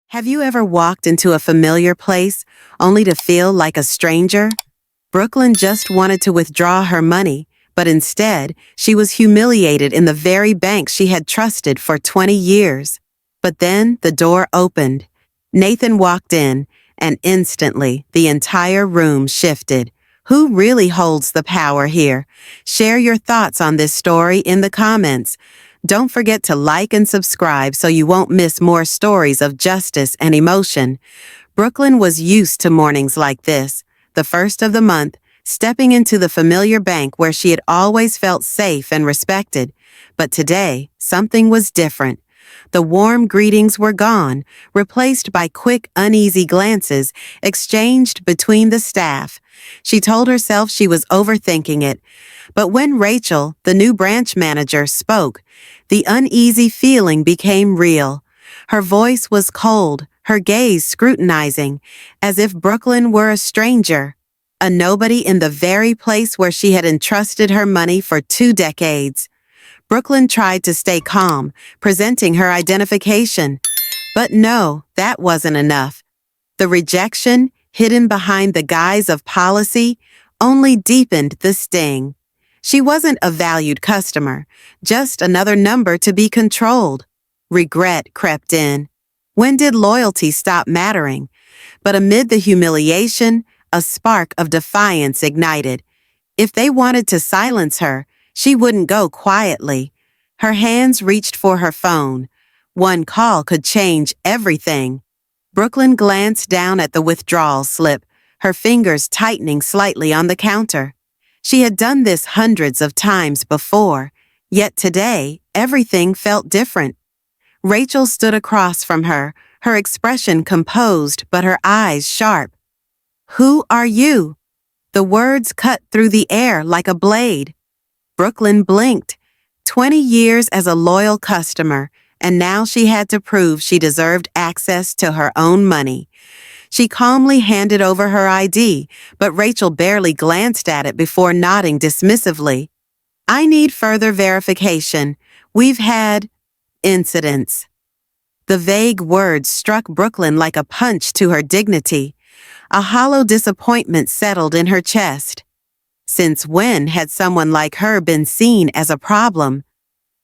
Have you ever walked into a familiar place only to feel like a stranger? Brooklyn just wanted to withdraw her money, but instead, she was humiliated in the very bank she had trusted for 20 years. But then the door opened. Nathan walked in, and instantly the entire room shifted. Who really holds the power here? Share your thoughts on this story in the comments. Don't forget to like and subscribe so you won't miss more stories of justice and emotion. Brooklyn was used to mornings like this, the first of the month, stepping into the familiar bank where she had always felt safe and respected. But today, something was different. The warm greetings were gone, replaced by quick, uneasy glances exchanged between the staff. She told herself she was overthinking it. But when Rachel, the new branch manager, spoke, the uneasy feeling became real. Her voice was cold, her gaze scrutinizing, as if Brooklyn were a stranger, a nobody in the very place where she had entrusted her money for 2 decades. Brooklyn tried to stay calm, presenting her identification. But no, that wasn't enough. The rejection, hidden behind the guise of policy, only deepened the sting. She wasn't a valued customer, just another number to be controlled. Regret crept in. When did loyalty stop mattering? But amid the humiliation, a spark of defiance ignited. If they wanted to silence her, she wouldn't go quietly. Her hands reached for her phone. One call could change everything. Brooklyn glanced down at the withdrawal slip, her fingers tightening slightly on the counter. She had done this hundreds of times before, yet today, everything felt different. Rachel stood across from her, her expression composed but her eyes sharp. "Who are you?" The words cut through the air like a blade. Brooklyn blinked. 20 years as a loyal customer, and now she had to prove she deserved access to her own money. She calmly handed over her ID, but Rachel barely glanced at it before nodding dismissively. "I need further verification. We've had incidents." The vague words struck Brooklyn like a punch to her dignity. A hollow disappointment settled in her chest. Since when had someone like her been seen as a problem?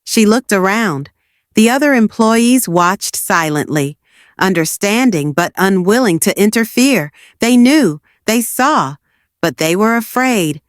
She looked around. The other employees watched silently, understanding but unwilling to interfere. They knew, they saw, but they were afraid.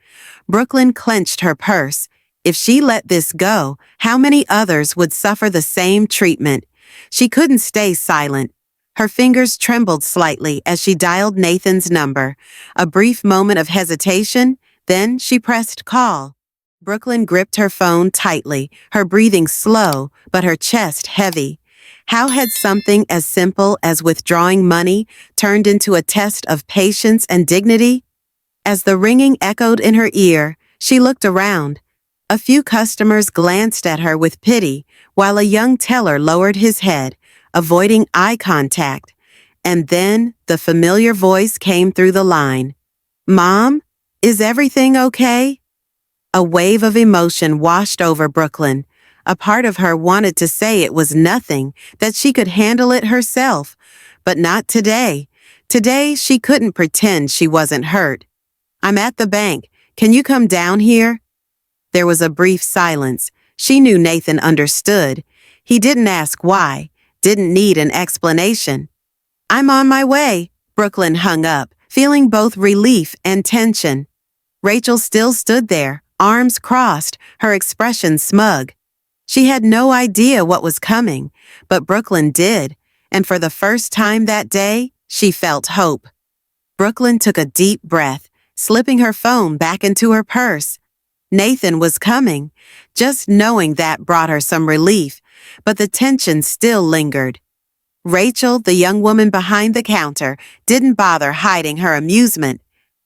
Brooklyn clenched her purse. If she let this go, how many others would suffer the same treatment? She couldn't stay silent. Her fingers trembled slightly as she dialed Nathan's number. A brief moment of hesitation, then she pressed call. Brooklyn gripped her phone tightly, her breathing slow, but her chest heavy. How had something as simple as withdrawing money turned into a test of patience and dignity? As the ringing echoed in her ear, she looked around. A few customers glanced at her with pity, while a young teller lowered his head, avoiding eye contact. And then the familiar voice came through the line. "Mom, is everything okay?" A wave of emotion washed over Brooklyn. A part of her wanted to say it was nothing, that she could handle it herself. But not today. Today, she couldn't pretend she wasn't hurt. "I'm at the bank. Can you come down here?" There was a brief silence. She knew Nathan understood. He didn't ask why, didn't need an explanation. "I'm on my way," Brooklyn hung up, feeling both relief and tension. Rachel still stood there, arms crossed, her expression smug. She had no idea what was coming, but Brooklyn did, and for the first time that day, she felt hope. Brooklyn took a deep breath, slipping her phone back into her purse. Nathan was coming. Just knowing that brought her some relief, but the tension still lingered. Rachel, the young woman behind the counter, didn't bother hiding her amusement.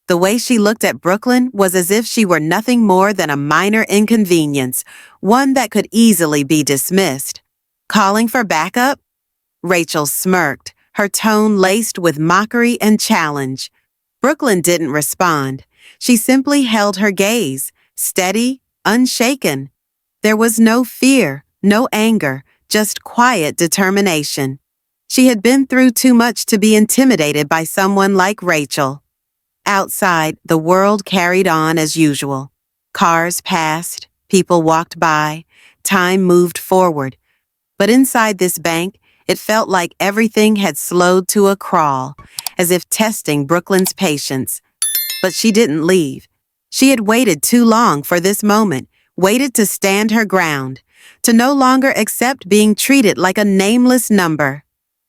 The way she looked at Brooklyn was as if she were nothing more than a minor inconvenience, one that could easily be dismissed. "Calling for backup?" Rachel smirked, her tone laced with mockery and challenge. Brooklyn didn't respond. She simply held her gaze, steady, unshaken. There was no fear, no anger, just quiet determination. She had been through too much to be intimidated by someone like Rachel. Outside, the world carried on as usual. Cars passed, people walked by, time moved forward. But inside this bank, it felt like everything had slowed to a crawl, as if testing Brooklyn's patience. But she didn't leave. She had waited too long for this moment, waited to stand her ground, to no longer accept being treated like a nameless number.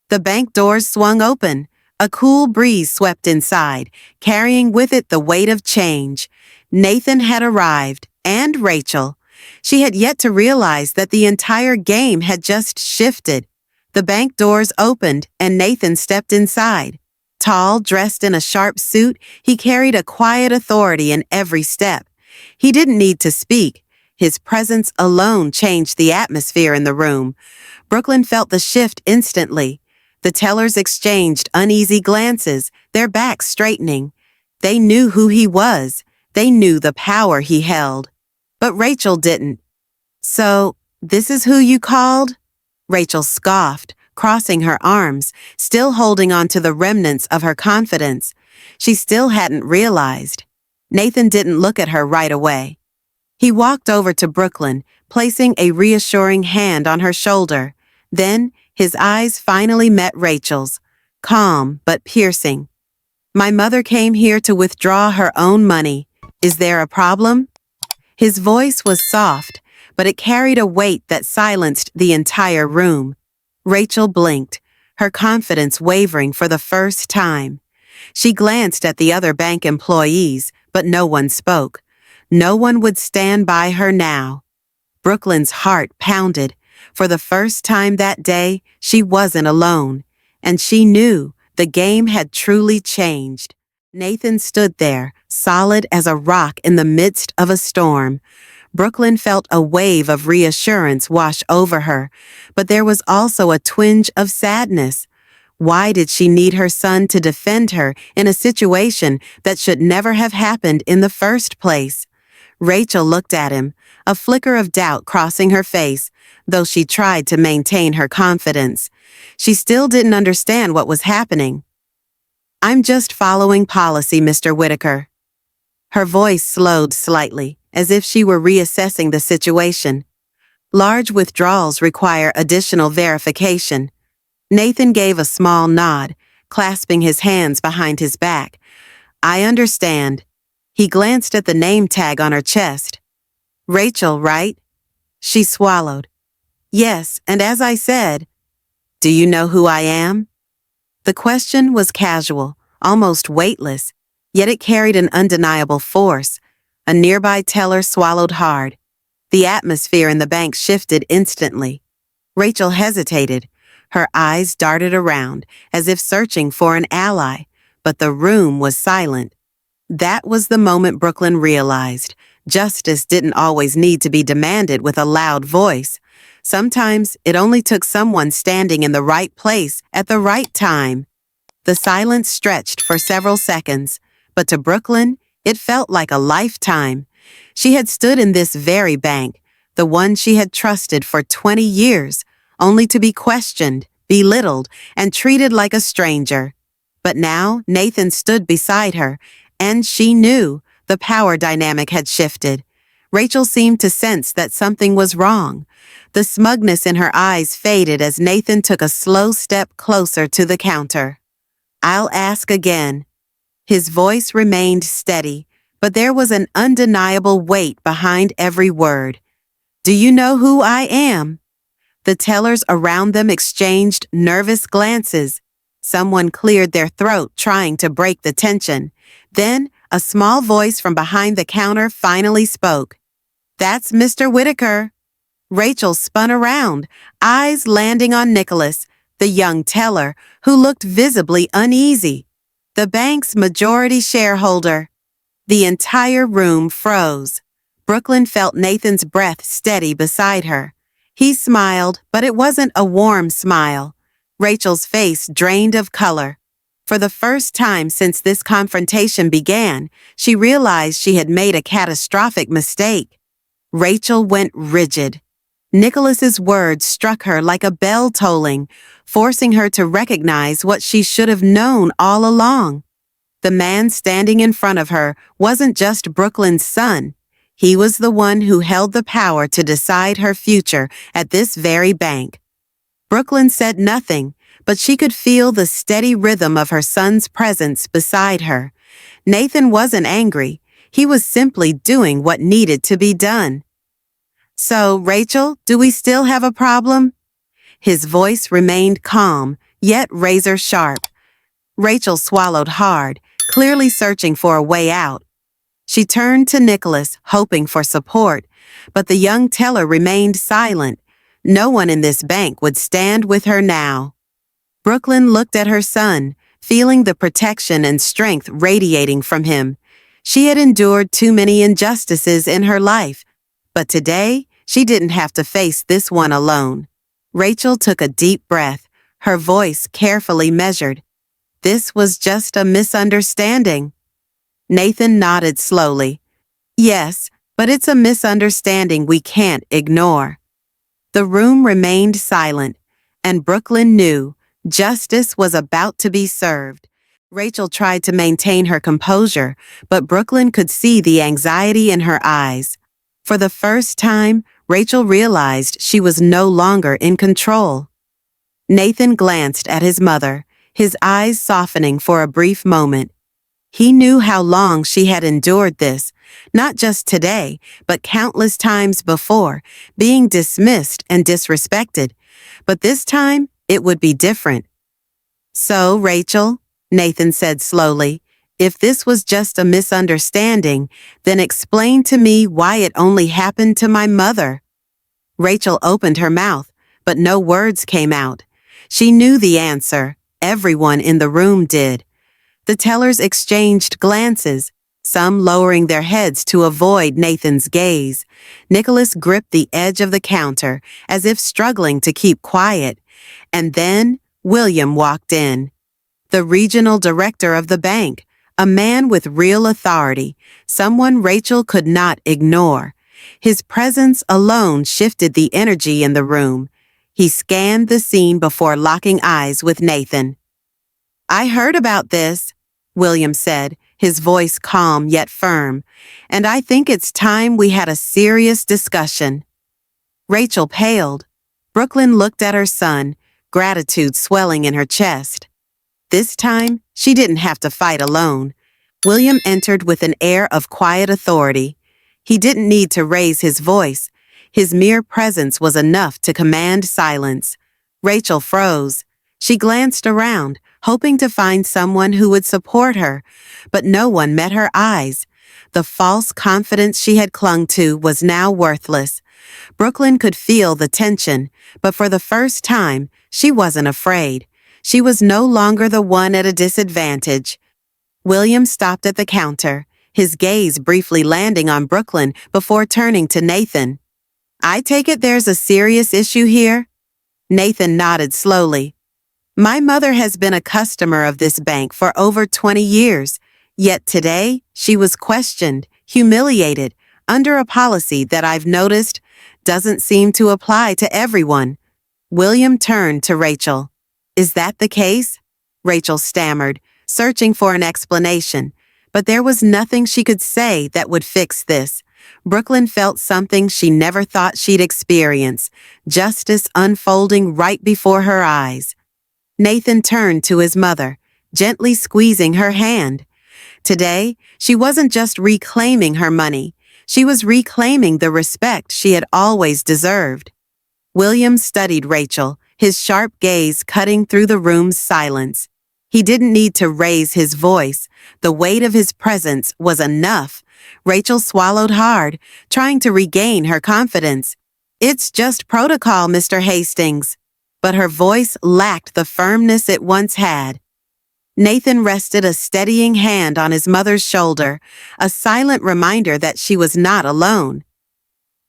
The bank doors swung open. A cool breeze swept inside, carrying with it the weight of change. Nathan had arrived, and Rachel. She had yet to realize that the entire game had just shifted. The bank doors opened, and Nathan stepped inside. Tall, dressed in a sharp suit, he carried a quiet authority in every step. He didn't need to speak. His presence alone changed the atmosphere in the room. Brooklyn felt the shift instantly. The tellers exchanged uneasy glances, their backs straightening. They knew who he was. They knew the power he held. But Rachel didn't. "So, this is who you called?" Rachel scoffed, crossing her arms, still holding on to the remnants of her confidence. She still hadn't realized. Nathan didn't look at her right away. He walked over to Brooklyn, placing a reassuring hand on her shoulder. Then, his eyes finally met Rachel's, calm but piercing. "My mother came here to withdraw her own money. Is there a problem?" His voice was soft, but it carried a weight that silenced the entire room. Rachel blinked, her confidence wavering for the first time. She glanced at the other bank employees, but no one spoke. No one would stand by her now. Brooklyn's heart pounded. For the first time that day, she wasn't alone, and she knew the game had truly changed. Nathan stood there, solid as a rock in the midst of a storm. Brooklyn felt a wave of reassurance wash over her, but there was also a twinge of sadness. Why did she need her son to defend her in a situation that should never have happened in the first place? Rachel looked at him, a flicker of doubt crossing her face, though she tried to maintain her confidence. She still didn't understand what was happening. "I'm just following policy, Mr. Whitaker." Her voice slowed slightly, as if she were reassessing the situation. "Large withdrawals require additional verification." Nathan gave a small nod, clasping his hands behind his back. "I understand." He glanced at the name tag on her chest. "Rachel, right?" She swallowed. "Yes, and as I said, do you know who I am?" The question was casual, almost weightless, yet it carried an undeniable force. A nearby teller swallowed hard. The atmosphere in the bank shifted instantly. Rachel hesitated. Her eyes darted around, as if searching for an ally, but the room was silent. That was the moment Brooklyn realized. Justice didn't always need to be demanded with a loud voice. Sometimes it only took someone standing in the right place at the right time. The silence stretched for several seconds, but to Brooklyn, it felt like a lifetime. She had stood in this very bank, the one she had trusted for 20 years, only to be questioned, belittled, and treated like a stranger. But now Nathan stood beside her, and she knew the power dynamic had shifted. Rachel seemed to sense that something was wrong. The smugness in her eyes faded as Nathan took a slow step closer to the counter. "I'll ask again." His voice remained steady, but there was an undeniable weight behind every word. "Do you know who I am?" The tellers around them exchanged nervous glances. Someone cleared their throat, trying to break the tension. Then, a small voice from behind the counter finally spoke. "That's Mr. Whitaker." Rachel spun around, eyes landing on Nicholas, the young teller, who looked visibly uneasy. The bank's majority shareholder. The entire room froze. Brooklyn felt Nathan's breath steady beside her. He smiled, but it wasn't a warm smile. Rachel's face drained of color. For the first time since this confrontation began, she realized she had made a catastrophic mistake. Rachel went rigid. Nicholas's words struck her like a bell tolling, forcing her to recognize what she should have known all along. The man standing in front of her wasn't just Brooklyn's son. He was the one who held the power to decide her future at this very bank. Brooklyn said nothing, but she could feel the steady rhythm of her son's presence beside her. Nathan wasn't angry. He was simply doing what needed to be done. "So, Rachel, do we still have a problem?" His voice remained calm, yet razor sharp. Rachel swallowed hard, clearly searching for a way out. She turned to Nicholas, hoping for support, but the young teller remained silent. No one in this bank would stand with her now. Brooklyn looked at her son, feeling the protection and strength radiating from him. She had endured too many injustices in her life, but today she didn't have to face this one alone. Rachel took a deep breath, her voice carefully measured. This was just a misunderstanding. Nathan nodded slowly. "Yes, but it's a misunderstanding we can't ignore." The room remained silent, and Brooklyn knew justice was about to be served. Rachel tried to maintain her composure, but Brooklyn could see the anxiety in her eyes. For the first time, Rachel realized she was no longer in control. Nathan glanced at his mother, his eyes softening for a brief moment. He knew how long she had endured this, not just today, but countless times before, being dismissed and disrespected. But this time, it would be different. "So, Rachel," Nathan said slowly, "if this was just a misunderstanding, then explain to me why it only happened to my mother." Rachel opened her mouth, but no words came out. She knew the answer. Everyone in the room did. The tellers exchanged glances, some lowering their heads to avoid Nathan's gaze. Nicholas gripped the edge of the counter, as if struggling to keep quiet. And then William walked in. The regional director of the bank, a man with real authority, someone Rachel could not ignore. His presence alone shifted the energy in the room. He scanned the scene before locking eyes with Nathan. "I heard about this," William said, his voice calm yet firm, "and I think it's time we had a serious discussion." Rachel paled. Brooklyn looked at her son, gratitude swelling in her chest. This time, she didn't have to fight alone. William entered with an air of quiet authority. He didn't need to raise his voice. His mere presence was enough to command silence. Rachel froze. She glanced around, hoping to find someone who would support her, but no one met her eyes. The false confidence she had clung to was now worthless. Brooklyn could feel the tension, but for the first time, she wasn't afraid. She was no longer the one at a disadvantage. William stopped at the counter, his gaze briefly landing on Brooklyn before turning to Nathan. "I take it there's a serious issue here?" Nathan nodded slowly. "My mother has been a customer of this bank for over 20 years, yet today she was questioned, humiliated, under a policy that I've noticed doesn't seem to apply to everyone." William turned to Rachel. "Is that the case?" Rachel stammered, searching for an explanation, but there was nothing she could say that would fix this. Brooklyn felt something she never thought she'd experience, justice unfolding right before her eyes. Nathan turned to his mother, gently squeezing her hand. Today, she wasn't just reclaiming her money. She was reclaiming the respect she had always deserved. William studied Rachel, his sharp gaze cutting through the room's silence. He didn't need to raise his voice. The weight of his presence was enough. Rachel swallowed hard, trying to regain her confidence. "It's just protocol, Mr. Hastings." But her voice lacked the firmness it once had. Nathan rested a steadying hand on his mother's shoulder, a silent reminder that she was not alone.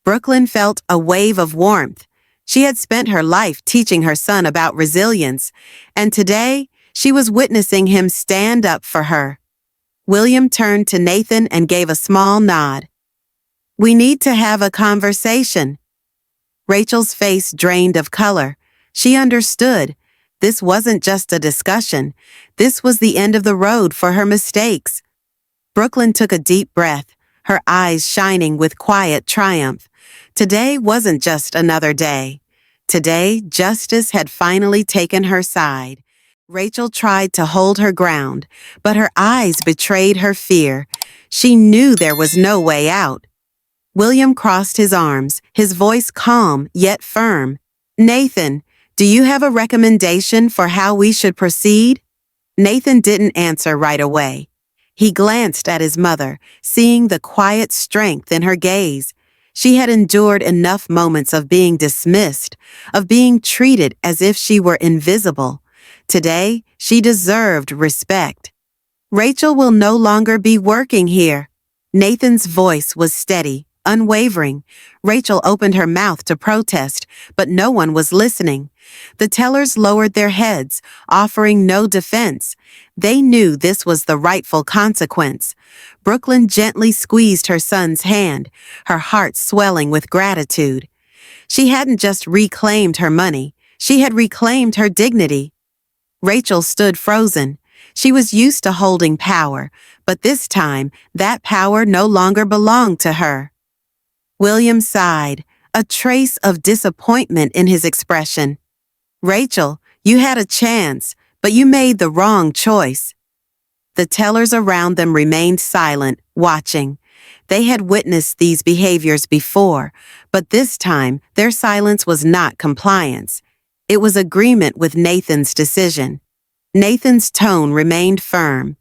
Brooklyn felt a wave of warmth. She had spent her life teaching her son about resilience, and today she was witnessing him stand up for her. William turned to Nathan and gave a small nod. "We need to have a conversation." Rachel's face drained of color. She understood. This wasn't just a discussion. This was the end of the road for her mistakes. Brooklyn took a deep breath, her eyes shining with quiet triumph. Today wasn't just another day. Today, justice had finally taken her side. Rachel tried to hold her ground, but her eyes betrayed her fear. She knew there was no way out. William crossed his arms, his voice calm yet firm. "Nathan, do you have a recommendation for how we should proceed?" Nathan didn't answer right away. He glanced at his mother, seeing the quiet strength in her gaze. She had endured enough moments of being dismissed, of being treated as if she were invisible. Today, she deserved respect. "Rachel will no longer be working here." Nathan's voice was steady, unwavering. Rachel opened her mouth to protest, but no one was listening. The tellers lowered their heads, offering no defense. They knew this was the rightful consequence. Brooklyn gently squeezed her son's hand, her heart swelling with gratitude. She hadn't just reclaimed her money, she had reclaimed her dignity. Rachel stood frozen. She was used to holding power, but this time, that power no longer belonged to her. William sighed, a trace of disappointment in his expression. "Rachel, you had a chance, but you made the wrong choice." The tellers around them remained silent, watching. They had witnessed these behaviors before, but this time their silence was not compliance. It was agreement with Nathan's decision. Nathan's tone remained firm.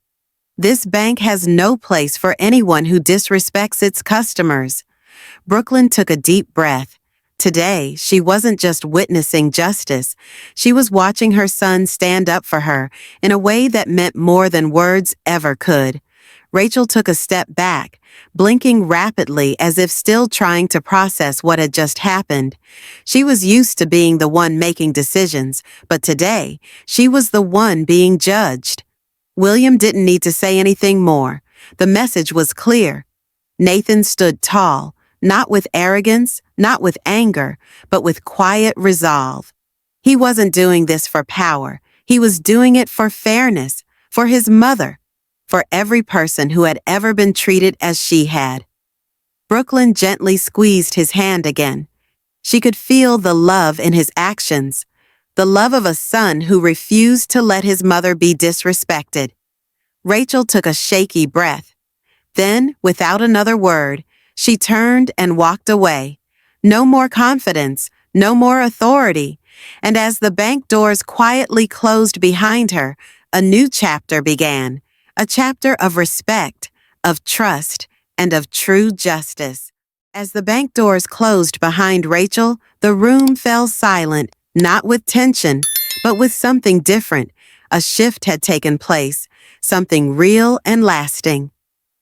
"This bank has no place for anyone who disrespects its customers." Brooklyn took a deep breath. Today, she wasn't just witnessing justice. She was watching her son stand up for her in a way that meant more than words ever could. Rachel took a step back, blinking rapidly as if still trying to process what had just happened. She was used to being the one making decisions, but today, she was the one being judged. William didn't need to say anything more. The message was clear. Nathan stood tall, not with arrogance, not with anger, but with quiet resolve. He wasn't doing this for power. He was doing it for fairness, for his mother, for every person who had ever been treated as she had. Brooklyn gently squeezed his hand again. She could feel the love in his actions, the love of a son who refused to let his mother be disrespected. Rachel took a shaky breath. Then, without another word, she turned and walked away. No more confidence, no more authority. And as the bank doors quietly closed behind her, a new chapter began. A chapter of respect, of trust, and of true justice. As the bank doors closed behind Rachel, the room fell silent, not with tension, but with something different. A shift had taken place, something real and lasting.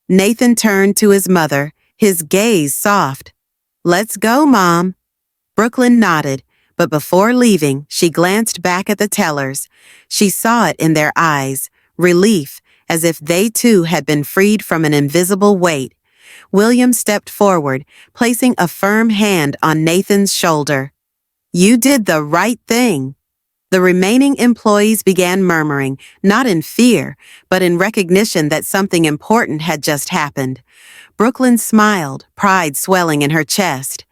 Nathan turned to his mother, his gaze soft. "Let's go, Mom." Brooklyn nodded, but before leaving, she glanced back at the tellers. She saw it in their eyes, relief, as if they too had been freed from an invisible weight. William stepped forward, placing a firm hand on Nathan's shoulder. "You did the right thing." The remaining employees began murmuring, not in fear, but in recognition that something important had just happened. Brooklyn smiled, pride swelling in her chest.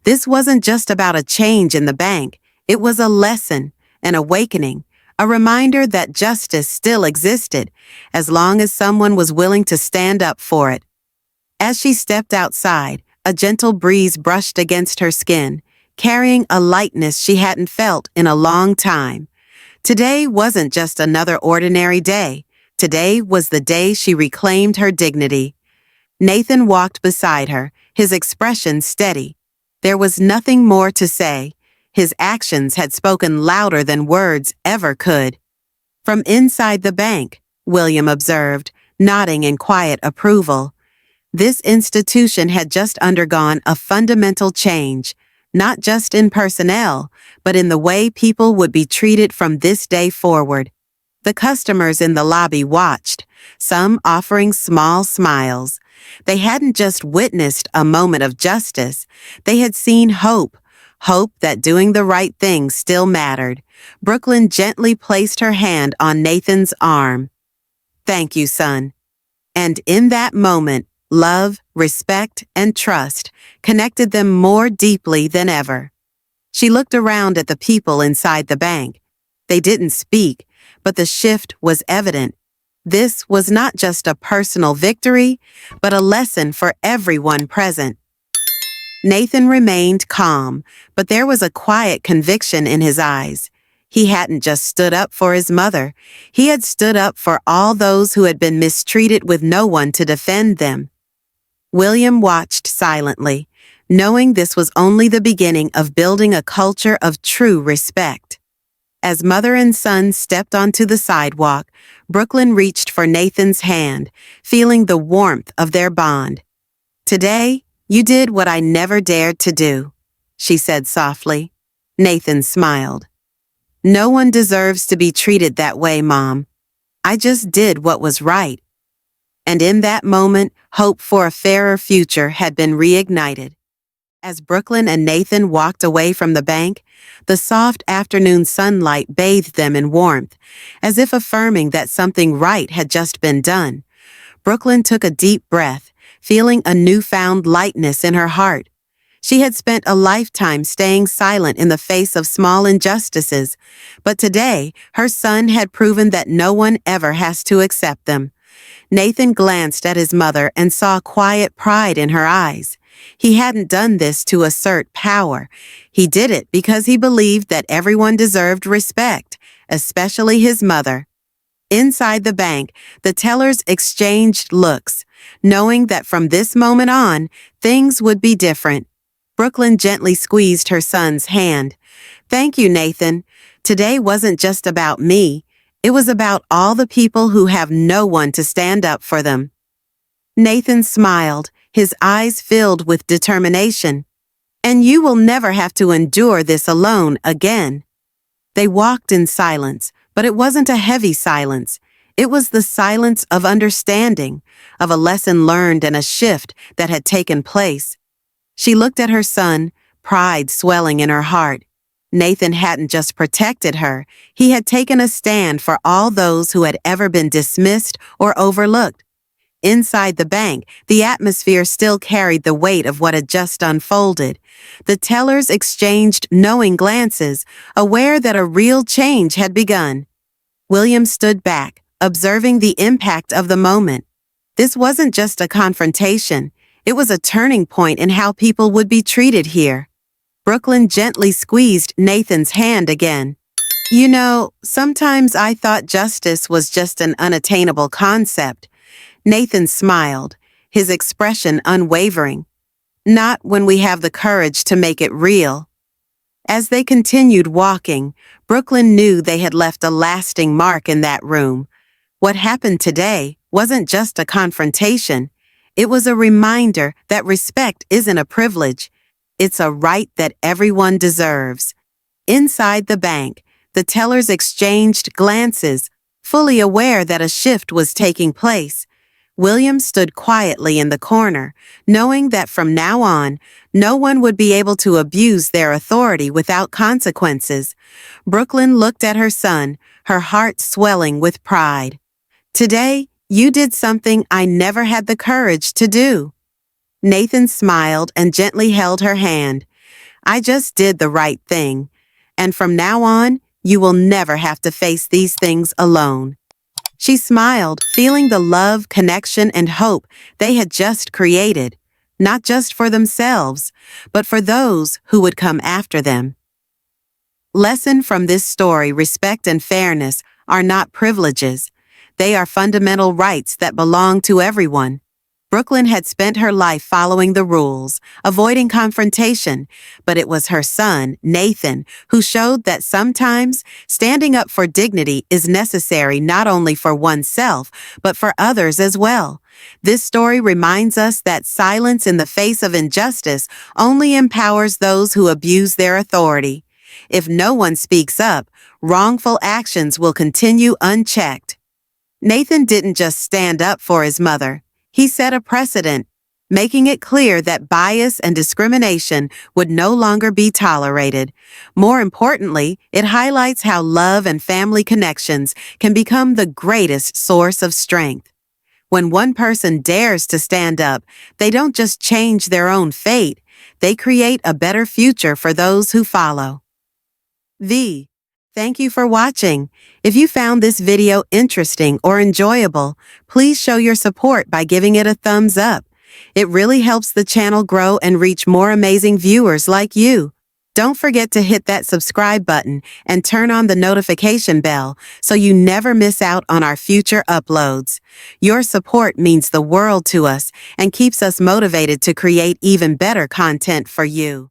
This wasn't just about a change in the bank. It was a lesson, an awakening, a reminder that justice still existed, as long as someone was willing to stand up for it. As she stepped outside, a gentle breeze brushed against her skin, carrying a lightness she hadn't felt in a long time. Today wasn't just another ordinary day. Today was the day she reclaimed her dignity. Nathan walked beside her, his expression steady. There was nothing more to say. His actions had spoken louder than words ever could. From inside the bank, William observed, nodding in quiet approval. This institution had just undergone a fundamental change, not just in personnel, but in the way people would be treated from this day forward. The customers in the lobby watched, some offering small smiles. They hadn't just witnessed a moment of justice, they had seen hope, hope that doing the right thing still mattered. Brooklyn gently placed her hand on Nathan's arm. "Thank you, son." And in that moment, love, respect, and trust connected them more deeply than ever. She looked around at the people inside the bank. They didn't speak, but the shift was evident. This was not just a personal victory, but a lesson for everyone present. Nathan remained calm, but there was a quiet conviction in his eyes. He hadn't just stood up for his mother. He had stood up for all those who had been mistreated with no one to defend them. William watched silently, knowing this was only the beginning of building a culture of true respect. As mother and son stepped onto the sidewalk, Brooklyn reached for Nathan's hand, feeling the warmth of their bond. "Today, you did what I never dared to do," she said softly. Nathan smiled. "No one deserves to be treated that way, Mom. I just did what was right." And in that moment, hope for a fairer future had been reignited. As Brooklyn and Nathan walked away from the bank, the soft afternoon sunlight bathed them in warmth, as if affirming that something right had just been done. Brooklyn took a deep breath, feeling a newfound lightness in her heart. She had spent a lifetime staying silent in the face of small injustices, but today her son had proven that no one ever has to accept them. Nathan glanced at his mother and saw quiet pride in her eyes. He hadn't done this to assert power. He did it because he believed that everyone deserved respect, especially his mother. Inside the bank, the tellers exchanged looks, knowing that from this moment on, things would be different. Brooklyn gently squeezed her son's hand. "Thank you, Nathan. Today wasn't just about me. It was about all the people who have no one to stand up for them." Nathan smiled, his eyes filled with determination. "And you will never have to endure this alone again." They walked in silence, but it wasn't a heavy silence. It was the silence of understanding, of a lesson learned and a shift that had taken place. She looked at her son, pride swelling in her heart. Nathan hadn't just protected her, he had taken a stand for all those who had ever been dismissed or overlooked. Inside the bank, the atmosphere still carried the weight of what had just unfolded. The tellers exchanged knowing glances, aware that a real change had begun. William stood back, observing the impact of the moment. This wasn't just a confrontation, it was a turning point in how people would be treated here. Brooklyn gently squeezed Nathan's hand again. "You know, sometimes I thought justice was just an unattainable concept." Nathan smiled, his expression unwavering. "Not when we have the courage to make it real." As they continued walking, Brooklyn knew they had left a lasting mark in that room. What happened today wasn't just a confrontation. It was a reminder that respect isn't a privilege. It's a right that everyone deserves. Inside the bank, the tellers exchanged glances, fully aware that a shift was taking place. William stood quietly in the corner, knowing that from now on, no one would be able to abuse their authority without consequences. Brooklyn looked at her son, her heart swelling with pride. "Today, you did something I never had the courage to do." Nathan smiled and gently held her hand. "I just did the right thing. And from now on, you will never have to face these things alone." She smiled, feeling the love, connection, and hope they had just created, not just for themselves, but for those who would come after them. Lesson from this story: respect and fairness are not privileges. They are fundamental rights that belong to everyone. Brooklyn had spent her life following the rules, avoiding confrontation, but it was her son, Nathan, who showed that sometimes standing up for dignity is necessary not only for oneself, but for others as well. This story reminds us that silence in the face of injustice only empowers those who abuse their authority. If no one speaks up, wrongful actions will continue unchecked. Nathan didn't just stand up for his mother. He set a precedent. making it clear that bias and discrimination would no longer be tolerated. More importantly, it highlights how love and family connections can become the greatest source of strength. When one person dares to stand up, they don't just change their own fate, they create a better future for those who follow. Thank you for watching. If you found this video interesting or enjoyable, please show your support by giving it a thumbs up. It really helps the channel grow and reach more amazing viewers like you. Don't forget to hit that subscribe button and turn on the notification bell so you never miss out on our future uploads. Your support means the world to us and keeps us motivated to create even better content for you.